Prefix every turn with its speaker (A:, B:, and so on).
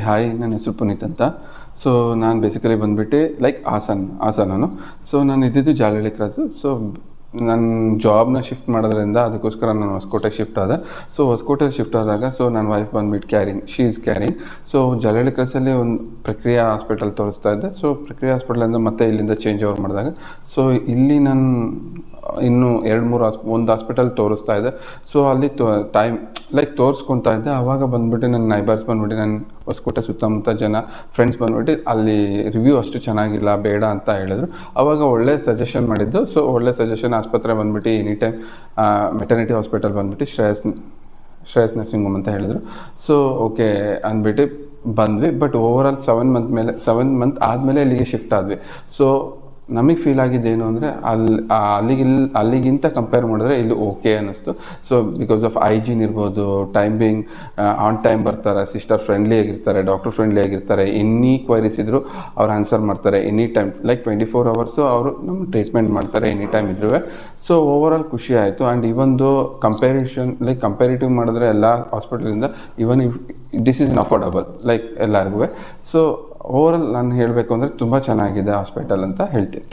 A: Hi, ನನ್ನ ಹೆಸರು ಪುನೀತ್ ಅಂತ. ಸೊ ನಾನು ಬೇಸಿಕಲಿ ಬಂದುಬಿಟ್ಟು ಲೈಕ್ ಹಾಸನನು. ಸೊ ನಾನು ಇದ್ದಿದ್ದು ಜಾಲಹಳ್ಳಿ ಕ್ರಾಸು. ಸೊ ನನ್ನ ಜಾಬ್ನ ಶಿಫ್ಟ್ ಮಾಡೋದ್ರಿಂದ ಅದಕ್ಕೋಸ್ಕರ ನಾನು ಹೊಸಕೋಟೆಗೆ ಶಿಫ್ಟ್ ಆದೆ. ಸೊ ಹೊಸಕೋಟೆಗೆ ಶಿಫ್ಟ್ ಆದಾಗ ನನ್ನ ವೈಫ್ ಬಂದುಬಿಟ್ಟು she is carrying. So Jalahalli ಕ್ರಾಸಲ್ಲಿ ಒಂದು ಪ್ರಕ್ರಿಯಾ ಹಾಸ್ಪಿಟಲ್ ತೋರಿಸ್ತಾ ಇದ್ದೆ. ಸೊ ಪ್ರಕ್ರಿಯಾ ಹಾಸ್ಪಿಟಲಿಂದ ಮತ್ತೆ ಇಲ್ಲಿಂದ ಚೇಂಜ್ ಓವರ್ ಮಾಡಿದಾಗ ಸೊ ಇಲ್ಲಿ ನಾನು ಇನ್ನೂ 2-3 ಒಂದು ಹಾಸ್ಪಿಟಲ್ ತೋರಿಸ್ತಾ ಇದೆ. ಸೊ ಅಲ್ಲಿ ಟೈಮ್ ಲೈಕ್ ತೋರಿಸ್ಕೊತಾ ಇದ್ದೆ. ಆವಾಗ ಬಂದುಬಿಟ್ಟು ನನ್ನ ನೈಬರ್ಸ್ ಬಂದುಬಿಟ್ಟು ನನ್ನ ಹೊಸಕೋಟೆ ಸುತ್ತಮುತ್ತ ಜನ ಫ್ರೆಂಡ್ಸ್ ಬಂದುಬಿಟ್ಟು ಅಲ್ಲಿ ರಿವ್ಯೂ ಅಷ್ಟು ಚೆನ್ನಾಗಿಲ್ಲ, ಬೇಡ ಅಂತ ಹೇಳಿದ್ರು. ಆವಾಗ ಒಳ್ಳೆ ಸಜೆಷನ್ ಮಾಡಿದ್ದು. ಸೊ ಒಳ್ಳೆ ಸಜೆಷನ್ ಆಸ್ಪತ್ರೆ ಬಂದುಬಿಟ್ಟು ಎನಿ ಟೈಮ್ ಮೆಟರ್ನಿಟಿ ಹಾಸ್ಪಿಟಲ್ ಬಂದುಬಿಟ್ಟು ಶ್ರೇಯಸ್ ನರ್ಸಿಂಗ್ ಹೋಮ್ ಅಂತ ಹೇಳಿದ್ರು. ಸೊ ಓಕೆ ಅಂದ್ಬಿಟ್ಟು ಬಂದ್ವಿ. ಬಟ್ ಓವರಾಲ್ 7 ಮಂತ್ ಆದಮೇಲೆ ಇಲ್ಲಿಗೆ ಶಿಫ್ಟ್ ಆದ್ವಿ. ಸೊ ನಮಗೆ ಫೀಲ್ ಆಗಿದ್ದೇನು ಅಂದರೆ ಅಲ್ಲಿಗಿಂತ ಕಂಪೇರ್ ಮಾಡಿದ್ರೆ ಇಲ್ಲಿ ಓಕೆ ಅನ್ನಿಸ್ತು. ಸೊ ಬಿಕಾಸ್ ಆಫ್ ಹೈಜೀನ್ ಇರ್ಬೋದು, ಟೈಮಿಂಗ್ ಆನ್ ಟೈಮ್ ಬರ್ತಾರೆ, ಸಿಸ್ಟರ್ ಫ್ರೆಂಡ್ಲಿ ಆಗಿರ್ತಾರೆ, ಡಾಕ್ಟರ್ ಫ್ರೆಂಡ್ಲಿ ಆಗಿರ್ತಾರೆ. ಎನಿ ಕ್ವೈರೀಸ್ ಇದ್ದರೂ ಅವ್ರು ಆನ್ಸರ್ ಮಾಡ್ತಾರೆ ಎನಿ ಟೈಮ್. ಲೈಕ್ 24 hours ಅವರು ನಮ್ಮ ಟ್ರೀಟ್ಮೆಂಟ್ ಮಾಡ್ತಾರೆ ಎನಿ ಟೈಮ್ ಇದ್ರೂ. ಸೊ ಓವರಾಲ್ ಖುಷಿ ಆಯಿತು. ಆ್ಯಂಡ್ ಇವೊಂದು ಕಂಪೇರಿಟಿವ್ ಮಾಡಿದ್ರೆ ಎಲ್ಲ ಹಾಸ್ಪಿಟಲಿಂದ even this is affordable like ಎಲ್ಲರಿಗೂ. ಸೊ ಓವರಾಲ್ ನಾನು ಹೇಳಬೇಕು ಅಂದರೆ ತುಂಬ ಚೆನ್ನಾಗಿದೆ ಹಾಸ್ಪಿಟಲ್ ಅಂತ ಹೇಳ್ತೀನಿ.